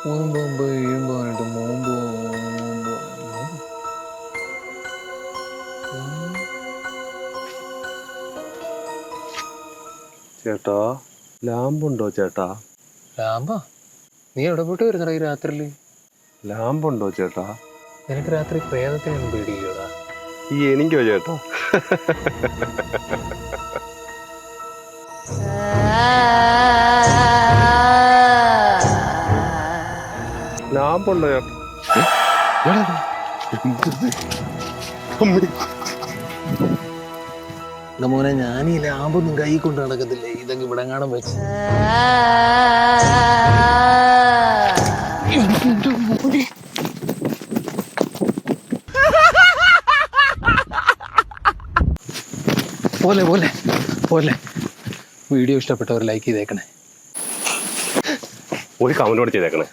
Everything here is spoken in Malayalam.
മുമ്പ് വീഴുമ്പോട്ട് മുമ്പ് ചേട്ടാ ലാമ്പുണ്ടോ ചേട്ടാ? ലാമ്പാ? നീ എവിടെ പോയിട്ട് വരുന്നടാ ഈ രാത്രിയില്? ലാമ്പുണ്ടോ ചേട്ടാ? നിനക്ക് രാത്രി പ്രേതത്തിനൊന്നും പേടിയില്ലടാ? എനിക്കോ ചേട്ടാ? ലാമ്പുണ്ടോ ചേട്ടാ? മോനെ, ഞാൻ ഈ ലാമ്പൊന്നും കൈ കൊണ്ട് നടക്കത്തില്ലേ, ഇതൊക്കെ ഇവിടെ കാണാൻ വെച്ച്. പോലെ പോലെ പോലെ വീഡിയോ ഇഷ്ടപ്പെട്ടവർ ലൈക്ക് ചെയ്തേക്കണേ. ഒരു കമന്റ് കൂടെ ചെയ്തേക്കണേ.